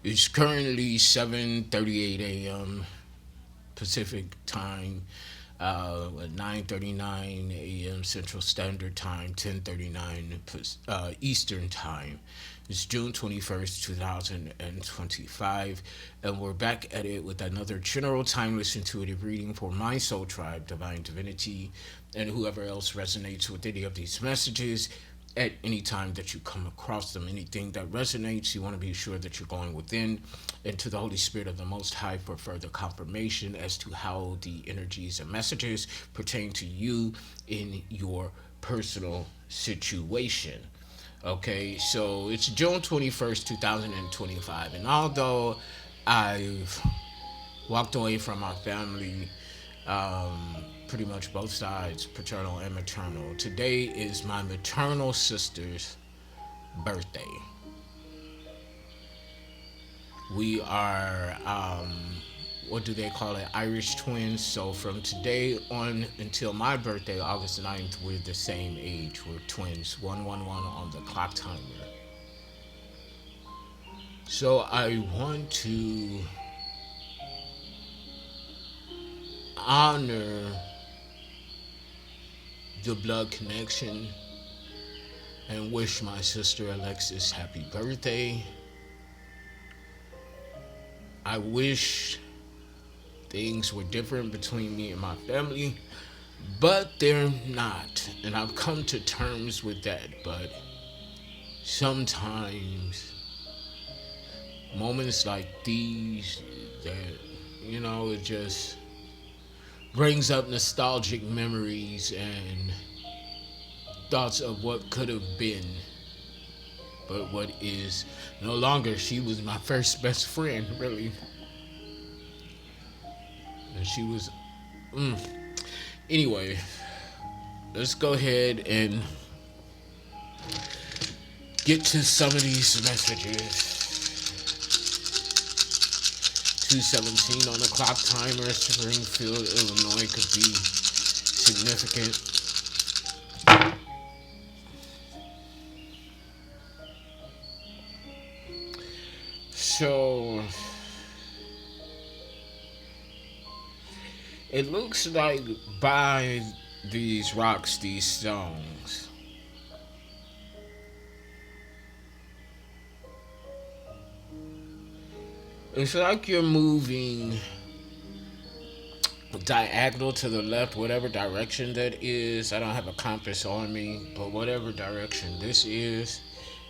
It's currently 7:38 a.m. Pacific time, 9:39 a.m. Central Standard Time, 10:39 Eastern Time. It's June 21st, 2025, and we're back at it with another general timeless intuitive reading for my soul tribe, Divine Divinity, and whoever else resonates with any of these messages at any time that you come across them. Anything that resonates, you want to be sure that you're going within and to the Holy Spirit of the Most High for further confirmation as to how the energies and messages pertain to you in your personal situation. Okay, so it's June 21st, 2025, and although I've walked away from my family, pretty much both sides, paternal and maternal. Today is my maternal sister's birthday. We are, what do they call it, Irish twins. So from today on until my birthday, August 9th, we're the same age. We're twins, 111 on the clock timer. So I want to honor the blood connection and wish my sister Alexis happy birthday. I wish things were different between me and my family, but they're not. And I've come to terms with that. But sometimes moments like these that, it just brings up nostalgic memories and thoughts of what could have been, but what is no longer. She was my first best friend, really. And she was. Anyway, let's go ahead and get to some of these messages. 2:17 on the clock timer, Springfield, Illinois could be significant. So it looks like by these rocks, these stones, it's like you're moving diagonal to the left, whatever direction that is. I don't have a compass on me, but whatever direction this is,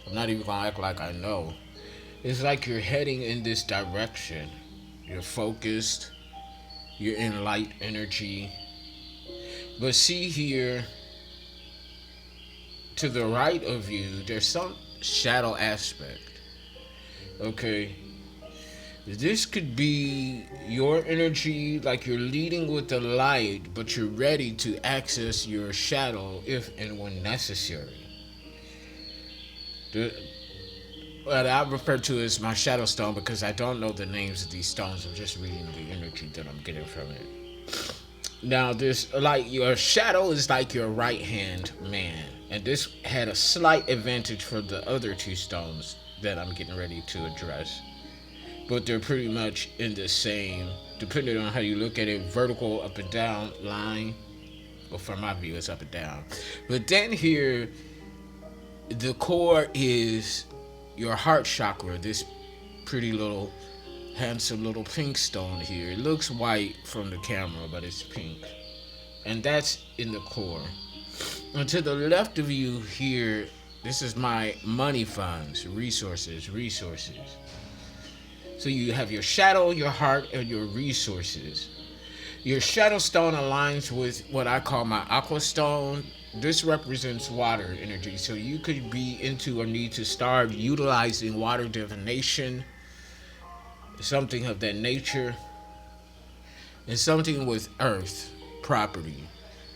I'm not even gonna act like I know. It's like you're heading in this direction. You're focused, you're in light energy. But see here, to the right of you, there's some shadow aspect. Okay? This could be your energy, like you're leading with the light, but you're ready to access your shadow if and when necessary. What I refer to as my shadow stone because I don't know the names of these stones. I'm just reading the energy that I'm getting from it. Now, this, like, your shadow is like your right hand man, and this had a slight advantage for the other two stones that I'm getting ready to address. But they're pretty much in the same, depending on how you look at it, vertical up and down line. Well, from my view, it's up and down. But then here, the core is your heart chakra, this pretty little, handsome little pink stone here. It looks white from the camera, but it's pink. And that's in the core. And to the left of you here, this is my money funds, resources. So you have your shadow, your heart, and your resources. Your shadow stone aligns with what I call my aqua stone. This represents water energy. So you could be into or need to start utilizing water divination, something of that nature, and something with earth property.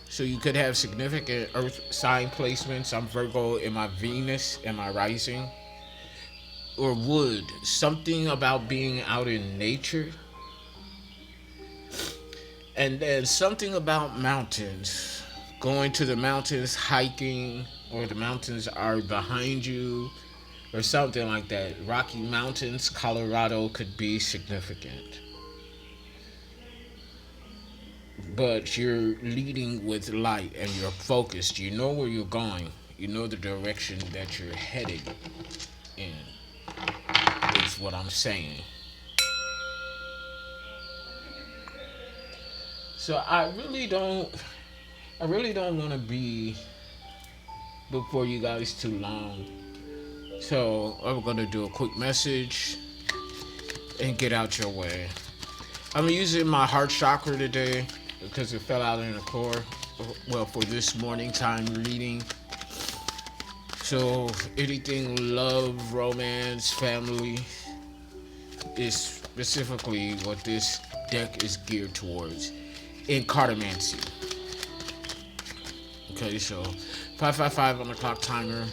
So you could have significant earth sign placements. I'm Virgo in my Venus and my rising. Or wood, something about being out in nature. And then something about mountains, going to the mountains, hiking, or the mountains are behind you, or something like that. Rocky Mountains, Colorado could be significant. But you're leading with light and you're focused. You know where you're going. You know the direction that you're headed in, is what I'm saying. So I really don't want to be before you guys too long. So I'm gonna do a quick message and get out your way. I'm using my heart chakra today because it fell out in the core. Well, for this morning time reading. So anything love, romance, family is specifically what this deck is geared towards in cartomancy. Okay, so 555 on the clock timer.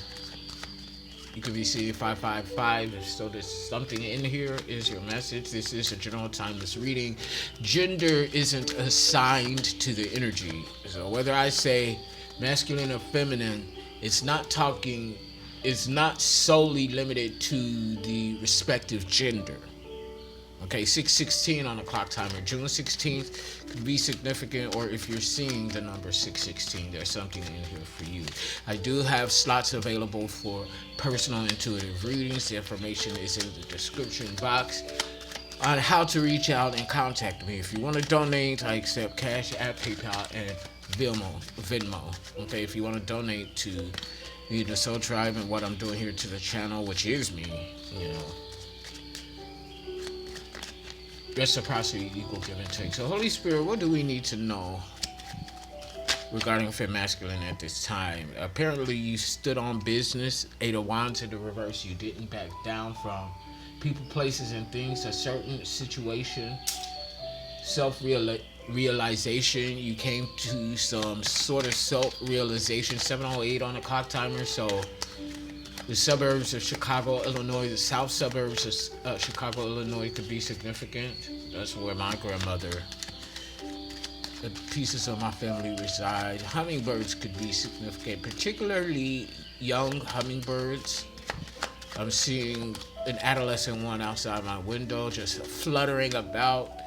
You could be seeing 555. So there's something in here is your message. This is a general timeless reading. Gender isn't assigned to the energy. So whether I say masculine or feminine, it's not solely limited to the respective gender. Okay, 616 on the clock timer. June 16th could be significant, or if you're seeing the number 616, there's something in here for you. I do have slots available for personal intuitive readings. The information is in the description box on how to reach out and contact me. If you want to donate, I accept Cash App, PayPal, and Venmo. Okay, if you want to donate to the Soul Tribe and what I'm doing here to the channel, which is me, reciprocity, equal give and take. So Holy Spirit, what do we need to know regarding Fem Masculine at this time? Apparently you stood on business. 8 of Wands in the reverse. You didn't back down from people, places, and things. A certain situation. Self-realization. You came to some sort of self-realization. 708 on the clock timer. So the suburbs of Chicago, Illinois, the south suburbs of Chicago, Illinois could be significant. That's where my grandmother, the pieces of my family reside. Hummingbirds could be significant, particularly young hummingbirds. I'm seeing an adolescent one outside my window just fluttering about.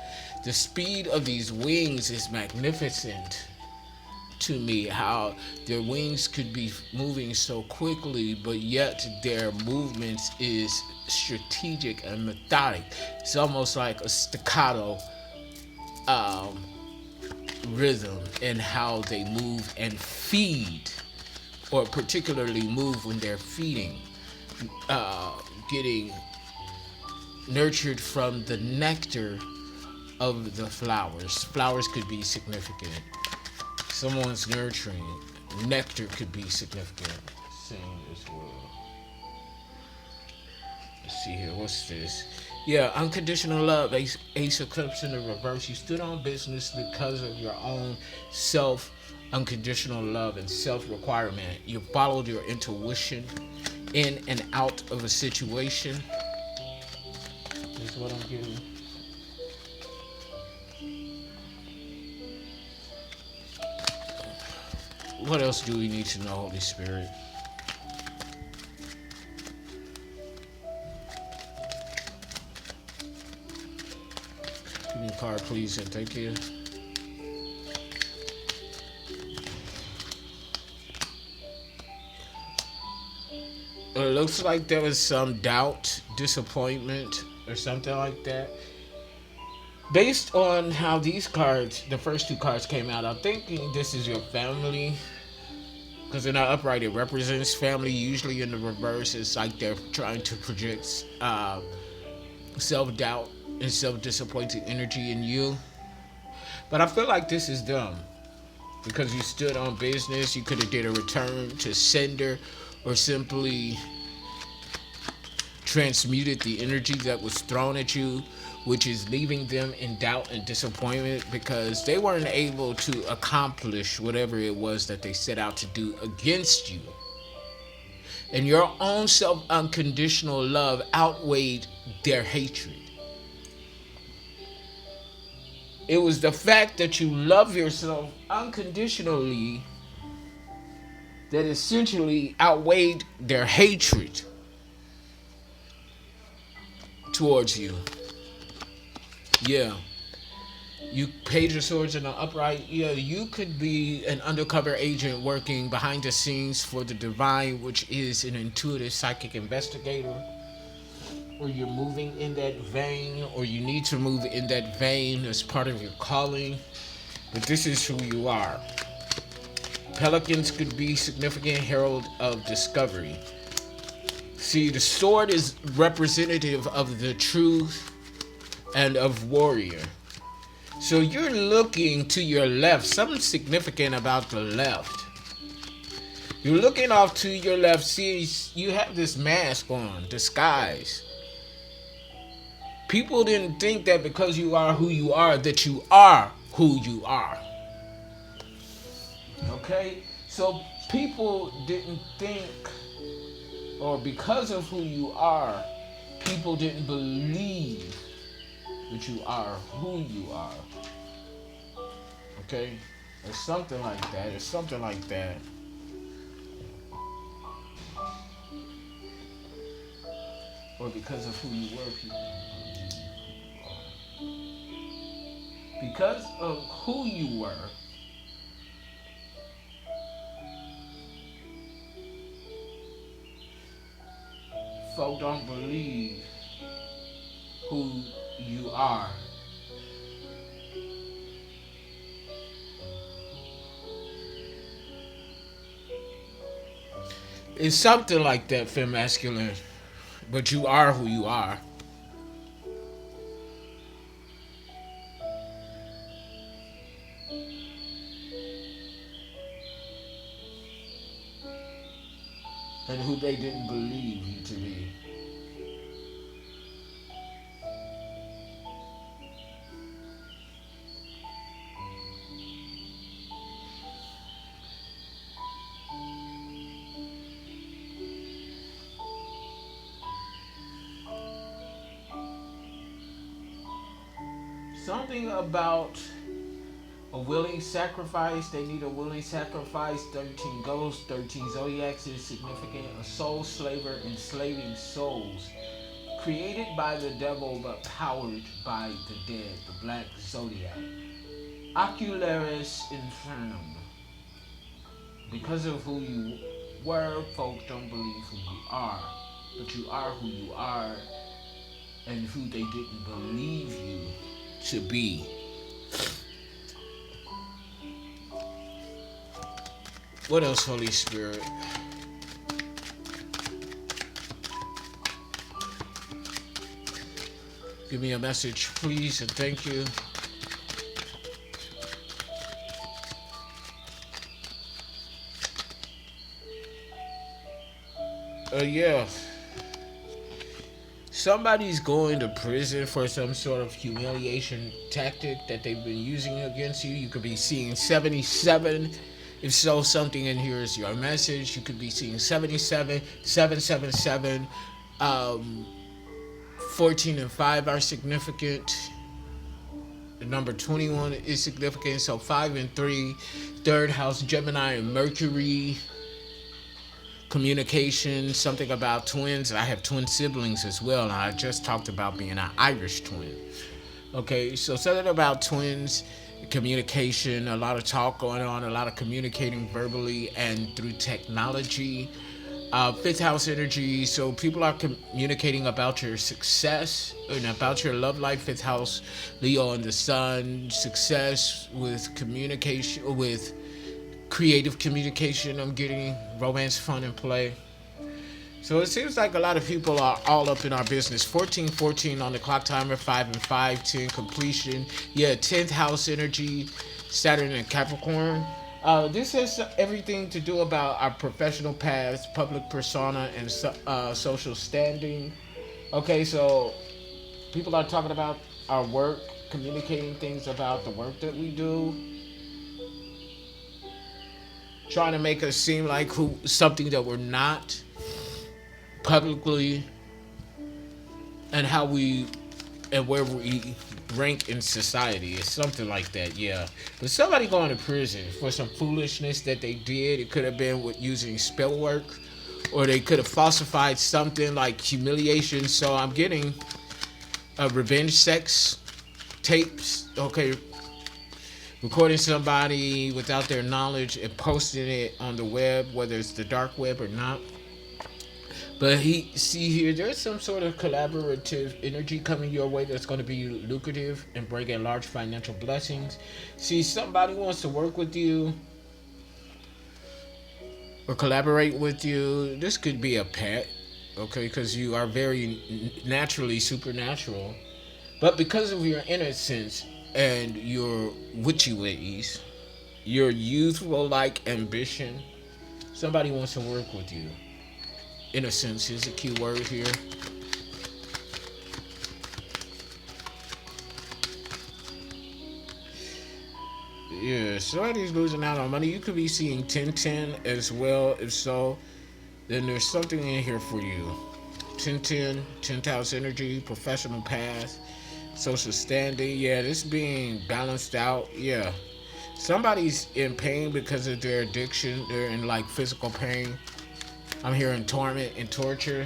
The speed of these wings is magnificent to me, how their wings could be moving so quickly, but yet their movements is strategic and methodic. It's almost like a staccato rhythm in how they move and feed, or particularly move when they're feeding, getting nurtured from the nectar of the flowers. Flowers could be significant. Someone's nurturing. Nectar could be significant. Same as well. Let's see here. What's this? Yeah, unconditional love. Ace of Cups in the reverse. You stood on business because of your own self unconditional love and self-requirement. You followed your intuition in and out of a situation. Is what I'm getting. What else do we need to know, Holy Spirit? Give me a card, please, and thank you. It looks like there was some doubt, disappointment, or something like that. Based on how these cards, the first two cards came out, I'm thinking this is your family. Because in the upright, it represents family. Usually in the reverse, it's like they're trying to project self-doubt and self-disappointed energy in you. But I feel like this is them. Because you stood on business, you could have did a return to sender, or simply transmuted the energy that was thrown at you, which is leaving them in doubt and disappointment because they weren't able to accomplish whatever it was that they set out to do against you. And your own self-unconditional love outweighed their hatred. It was the fact that you love yourself unconditionally that essentially outweighed their hatred. towards you. Yeah. You Page of Swords in the upright. Yeah, you could be an undercover agent working behind the scenes for the divine, which is an intuitive psychic investigator. Or you're moving in that vein, or you need to move in that vein as part of your calling. But this is who you are. Pelicans could be significant herald of discovery. See, the sword is representative of the truth and of warrior. So you're looking to your left, something significant about the left. You're looking off to your left, see, you have this mask on, disguise. People didn't think that because you are who you are, that you are who you are. Okay? So people didn't think, or because of who you are, people didn't believe that you are who you are. Okay? It's something like that. It's something like that. Or because of who you were, people didn't believe you are. Because of who you were, folk don't believe who you are. It's something like that, femme masculine. But you are who you are. And who they didn't believe you to be. Something about a willing sacrifice. They need a willing sacrifice. 13 ghosts, 13 zodiacs is significant. A soul slaver enslaving souls. Created by the devil but powered by the dead. The black zodiac. Ocularis infernum. Because of who you were, folks don't believe who you are. But you are who you are and who they didn't believe you to be. What else, Holy Spirit? Give me a message, please, and thank you. Yeah. Somebody's going to prison for some sort of humiliation tactic that they've been using against you. You could be seeing 77. If so, something in here is your message. You could be seeing 77, 777, 14 and 5 are significant. The number 21 is significant. So 5 and 3, third house, Gemini and Mercury. Communication, something about twins. I have twin siblings as well, and I just talked about being an Irish twin. Okay, so something about twins, communication, a lot of talk going on, a lot of communicating verbally and through technology. Fifth house energy, so people are communicating about your success and about your love life. Fifth house, Leo and the sun, success with communication, with creative communication. I'm getting romance, fun, and play. So it seems like a lot of people are all up in our business. 14 on the clock timer, 5 and 5, 10 completion. Yeah, 10th house energy, Saturn and Capricorn. This has everything to do about our professional paths, public persona, and social standing. Okay, so people are talking about our work, communicating things about the work that we do, trying to make us seem like something that we're not publicly, and how we and where we rank in society. It's something like that, yeah. But somebody going to prison for some foolishness that they did. It could have been with using spell work, or they could have falsified something like humiliation. So I'm getting revenge sex tapes. Okay, recording somebody without their knowledge and posting it on the web, whether it's the dark web or not. But see here, there's some sort of collaborative energy coming your way that's going to be lucrative and bring in large financial blessings. See, somebody wants to work with you or collaborate with you. This could be a pet, okay, because you are very naturally supernatural. But because of your innocence and your witchy ways, your youthful like ambition, somebody wants to work with you. Innocence is a key word here. Yeah, somebody's losing out on money. You could be seeing 1010 as well. If so, then there's something in here for you. 1010, 10th house energy, professional path, social standing. Yeah, this being balanced out. Yeah. Somebody's in pain because of their addiction. They're in like physical pain. I'm hearing torment and torture.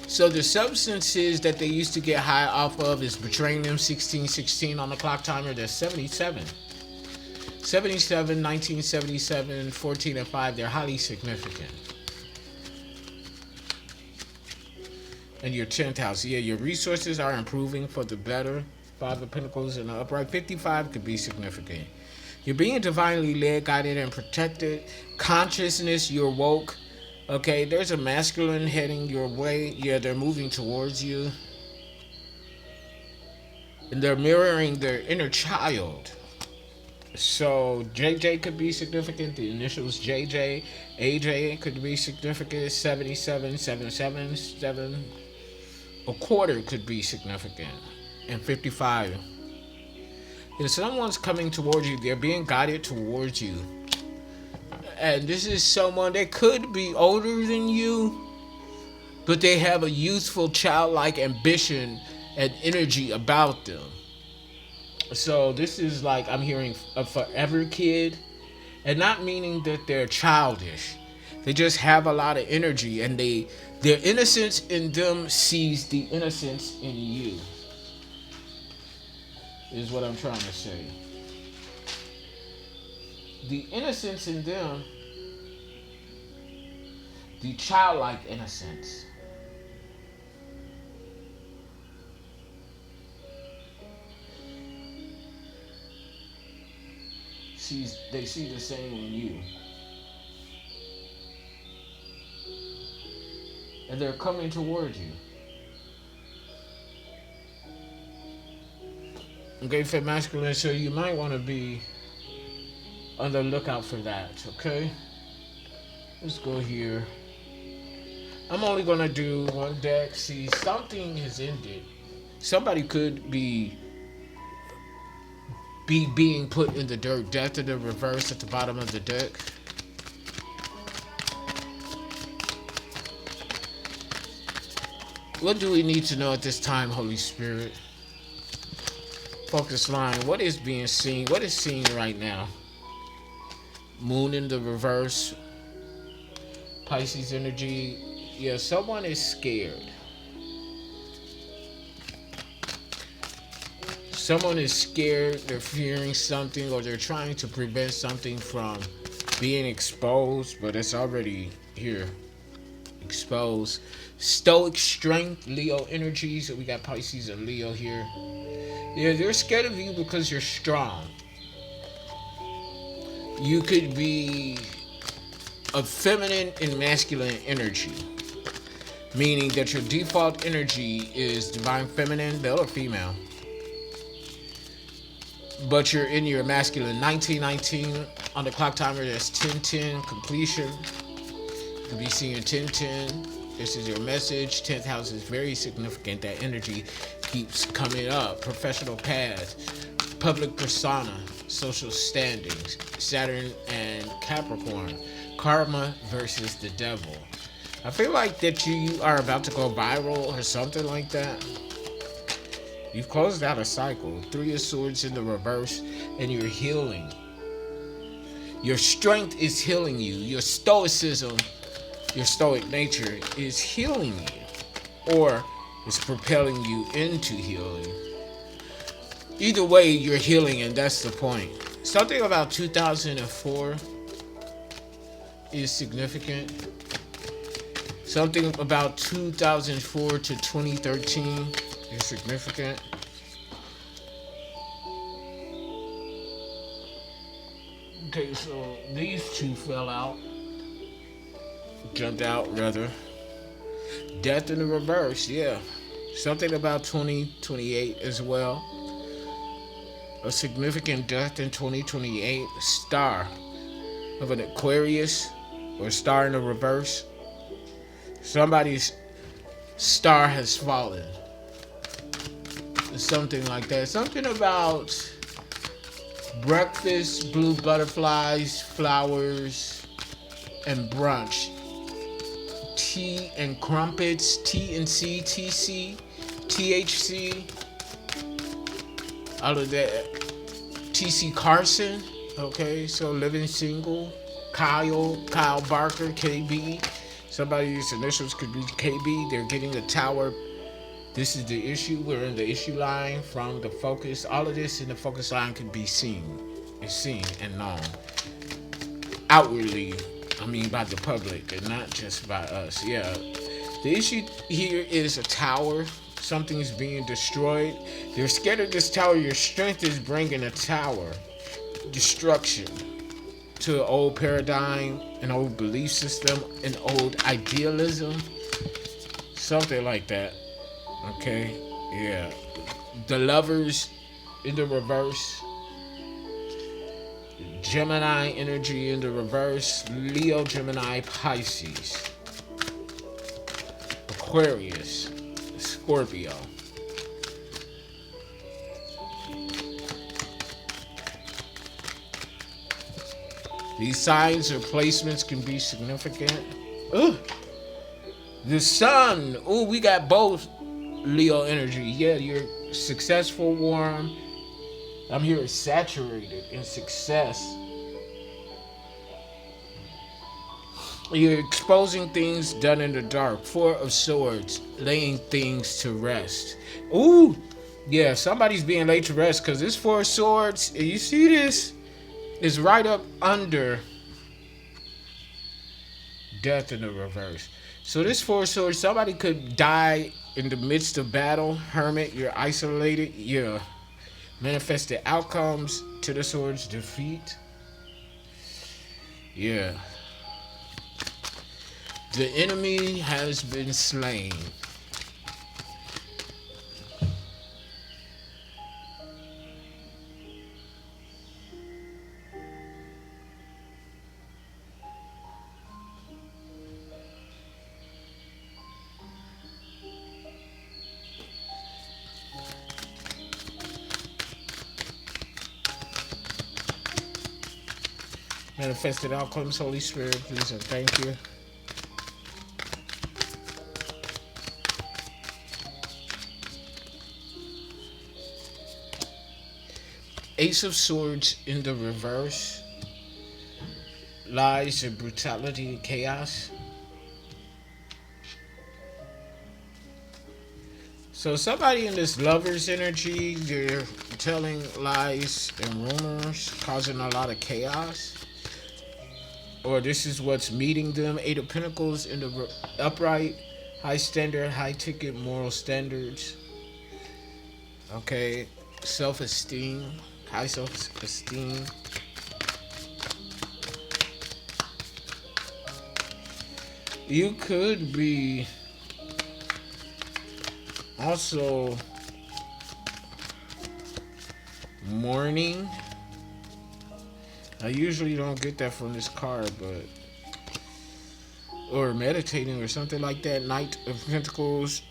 So the substances that they used to get high off of is betraying them. 1616 on the clock timer. There's 77. 77, 1977, 14 and 5. They're highly significant. And your 10th house. Yeah, your resources are improving for the better. 5 of Pentacles in the upright. 55 could be significant. You're being divinely led, guided, and protected. Consciousness, you're woke. Okay, there's a masculine heading your way. Yeah, they're moving towards you. And they're mirroring their inner child. So JJ could be significant. The initials JJ. AJ could be significant. 77, 777. A quarter could be significant. And 55. If someone's coming towards you, they're being guided towards you. And this is someone that could be older than you, but they have a youthful, childlike ambition and energy about them. So this is like, I'm hearing a forever kid, and not meaning that they're childish. They just have a lot of energy, and their innocence in them sees the innocence in you, is what I'm trying to say. The innocence in them, the childlike innocence. They see the same in you. And they're coming towards you. Okay, for masculine, so you might want to be on the lookout for that, okay? Let's go here. I'm only going to do one deck. See, something has ended. Somebody could be being put in the dirt. Death in the reverse at the bottom of the deck. What do we need to know at this time, Holy Spirit? Focus line. What is being seen? What is seen right now? Moon in the reverse. Pisces energy. Yeah, someone is scared. Someone is scared. They're fearing something, or they're trying to prevent something from being exposed, but it's already here. Exposed. Stoic strength. Leo energy. So we got Pisces and Leo here. Yeah, they're scared of you because you're strong. You could be a feminine and masculine energy, meaning that your default energy is divine feminine, male or female, but you're in your masculine. 1919 on the clock timer. That's 1010 completion. You could be seeing 1010. This is your message. 10th house is very significant. That energy keeps coming up. Professional path, public persona, social standings, Saturn and Capricorn, karma versus the devil. I feel like that you are about to go viral or something like that. You've closed out a cycle. 3 of Swords in the reverse, and you're healing. Your strength is healing you. Your stoicism, your stoic nature is healing you. Or It's propelling you into healing. Either way, you're healing, and that's the point. Something about 2004 is significant. Something about 2004 to 2013 is significant. Okay, so these two fell out. Jumped out, rather. Death in the reverse, yeah. Something about 2028 as well. A significant death in 2028. Star of an Aquarius or star in the reverse. Somebody's star has fallen. Something like that. Something about breakfast, blue butterflies, flowers, and brunch. Tea and crumpets, T and C, TC, THC, all of that. TC Carson, okay, so living single. Kyle Barker, KB. Somebody's initials could be KB. They're getting a tower. This is the issue. We're in the issue line from the focus. All of this in the focus line could be seen. It's seen and known. Outwardly, I mean by the public and not just by us. Yeah. The issue here is a tower. Something's being destroyed. They're scared of this tower. Your strength is bringing a tower. Destruction to an old paradigm, an old belief system, an old idealism. Something like that. Okay? Yeah. The Lovers in the reverse. Gemini energy in the reverse. Leo, Gemini, Pisces. Aquarius. Scorpio. These signs or placements can be significant. Ugh. The Sun. Oh, we got both Leo energy. Yeah, you're successful, warm. I'm here saturated in success. You're exposing things done in the dark. Four of Swords, laying things to rest. Ooh, yeah, somebody's being laid to rest because this Four of Swords, you see this? Is right up under death in the reverse. So this Four of Swords, somebody could die in the midst of battle. Hermit, you're isolated. You're manifested outcomes to the Swords, defeat. Yeah. The enemy has been slain. Manifested outcomes, Holy Spirit, please and thank you. Ace of Swords in the reverse. Lies and brutality and chaos. So somebody in this Lover's energy, they're telling lies and rumors, causing a lot of chaos. Or this is what's meeting them. Eight of Pentacles in the upright. High standard, high ticket, moral standards. Okay. Self-esteem. High self-esteem. You could be also mourning. I usually don't get that from this card, but or meditating or something like that. Knight of Pentacles.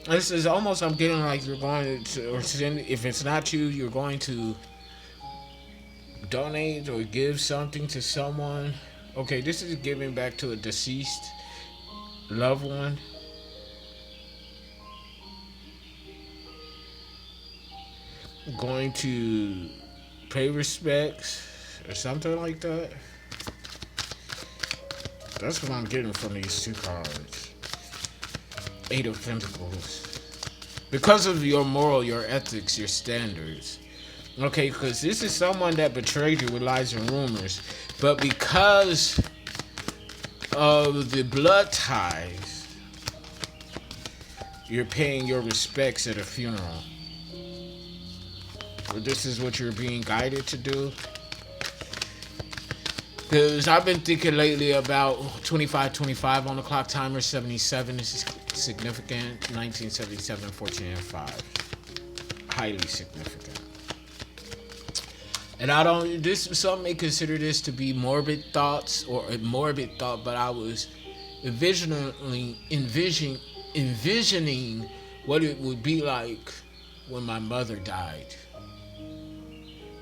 This is almost, I'm getting like you're going to, or send, if it's not you, you're going to donate or give something to someone. Okay, this is giving back to a deceased loved one. Going to pay respects or something like that. That's what I'm getting from these two cards. Eight of Pentacles. Because of your moral, your ethics, your standards. Okay, because this is someone that betrayed you with lies and rumors. But because of the blood ties, you're paying your respects at a funeral. Or this is what you're being guided to do. Because I've been thinking lately about 2525 on the clock timer, 77 is significant, 1977, 14 and 5. Highly significant. And some may consider this to be morbid thoughts or a morbid thought, but I was envisioning what it would be like when my mother died.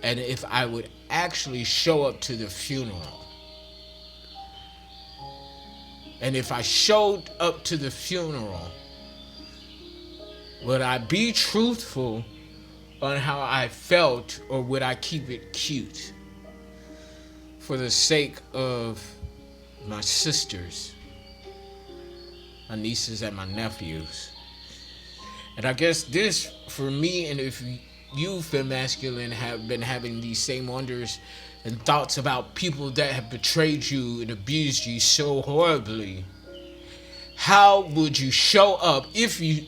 And if I would actually show up to the funeral. And if I showed up to the funeral, would I be truthful on how I felt, or would I keep it cute for the sake of my sisters, my nieces, and my nephews? And I guess this, for me, and if you, femme masculine, have been having these same wonders and thoughts about people that have betrayed you and abused you so horribly, how would you show up if you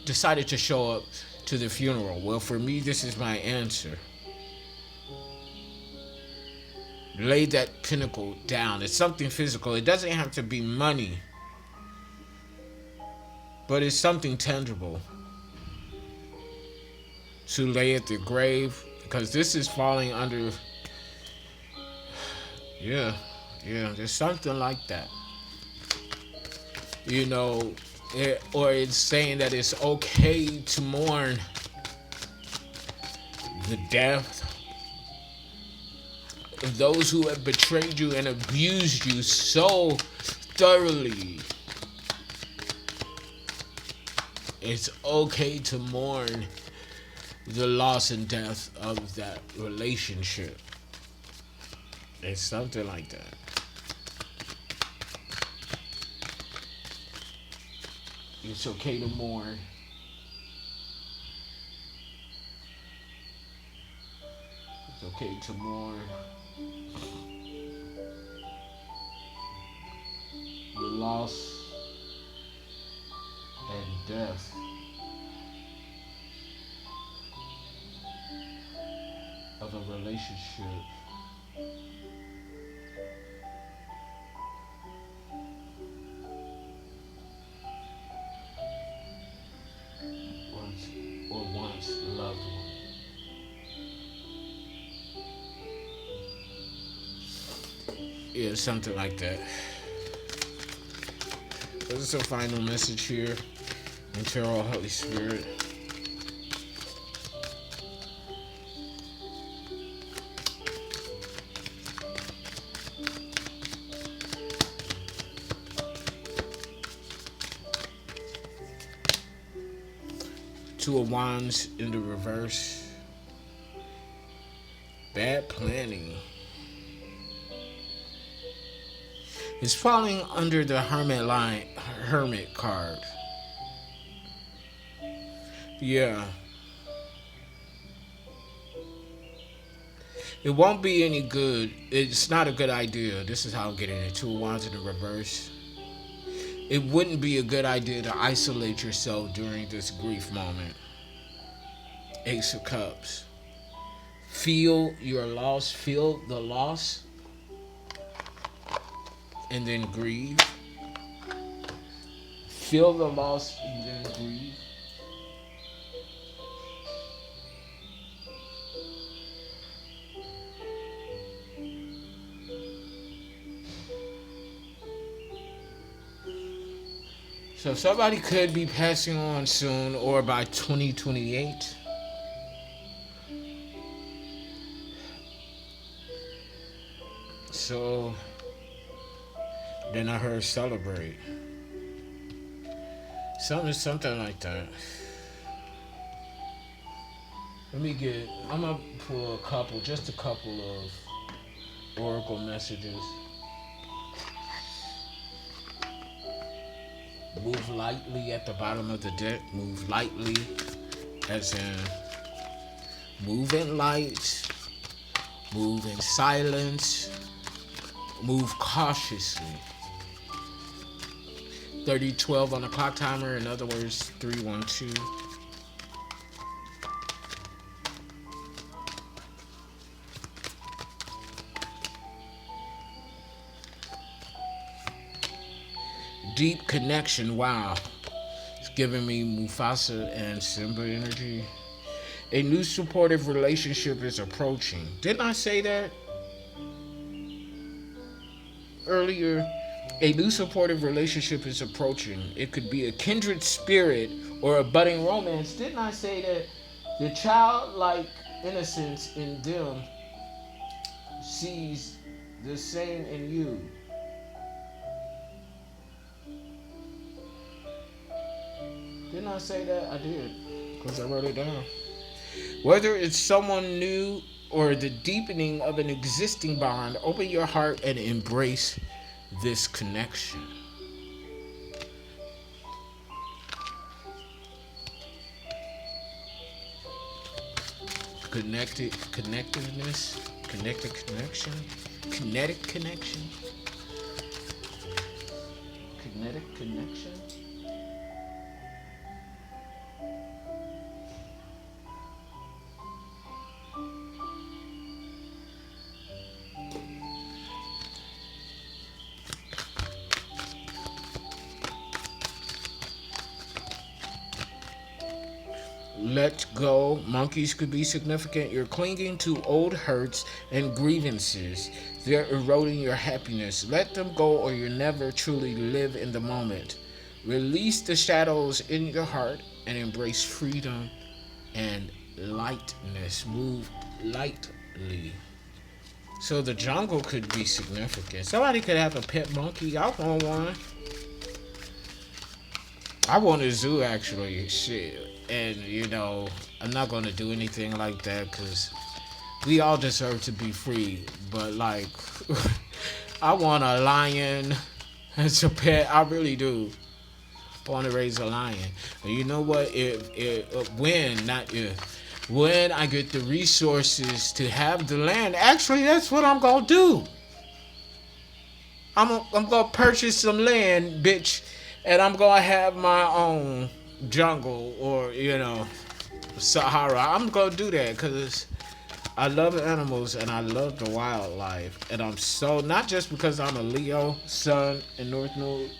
decided to show up to the funeral? Well, for me, this is my answer. Lay that pinnacle down. It's something physical. It doesn't have to be money, but it's something tangible to lay at the grave, because this is falling under, there's something like that. You know, or it's saying that it's okay to mourn the death of those who have betrayed you and abused you so thoroughly. It's okay to mourn the loss and death of that relationship. It's something like that. It's okay to mourn. It's okay to mourn the loss and death of a relationship. Once loved one. Yeah, something like that. This is a final message here. And Tarot, Holy Spirit. Two of Wands in the reverse. Bad planning. It's falling under the Hermit card. Yeah. It won't be any good. It's not a good idea. This is how I'm getting it. Two of Wands in the reverse. It wouldn't be a good idea to isolate yourself during this grief moment. Ace of Cups. Feel your loss. Feel the loss. And then grieve. Feel the loss and then grieve. So somebody could be passing on soon or by 2028. So then I heard celebrate. Something like that. I'm gonna pull just a couple of oracle messages. Move lightly at the bottom of the deck. Move lightly, as in move in light, move in silence, move cautiously. 3012 on the clock timer, in other words, 312. Deep connection, wow. It's giving me Mufasa and Simba energy. A new supportive relationship is approaching. Didn't I say that earlier? A new supportive relationship is approaching. It could be a kindred spirit or a budding romance. Didn't I say that the childlike innocence in them sees the same in you? Didn't I say that? I did, because I wrote it down. Whether it's someone new or the deepening of an existing bond, open your heart and embrace this connection. Connectedness, connected connection, kinetic connection, kinetic connection. Let go. Monkeys could be significant. You're clinging to old hurts and grievances. They're eroding your happiness. Let them go or you'll never truly live in the moment. Release the shadows in your heart and embrace freedom and lightness. Move lightly. So the jungle could be significant. Somebody could have a pet monkey. I want one. I want a zoo, actually. Shit. And, I'm not going to do anything like that because we all deserve to be free. But, like, I want a lion as a pet. I really do. I want to raise a lion. And you know what? When I get the resources to have the land, actually, that's what I'm going to do. I'm going to purchase some land, bitch. And I'm going to have my own jungle or, Sahara. I'm going to do that because I love animals and I love the wildlife. And I'm so, not just because I'm a Leo, Sun, and North Node,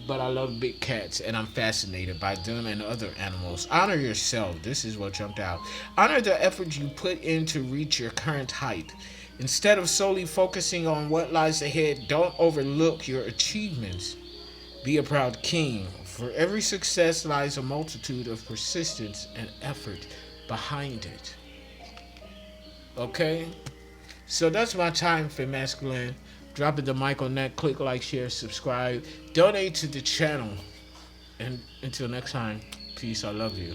but I love big cats and I'm fascinated by them and other animals. Honor yourself. This is what jumped out. Honor the effort you put in to reach your current height. Instead of solely focusing on what lies ahead, don't overlook your achievements. Be a proud king. For every success lies a multitude of persistence and effort behind it. Okay? So that's my time for masculine. Dropping the mic on that. Click like, share, subscribe. Donate to the channel. And until next time, peace. I love you.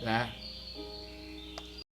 Bye.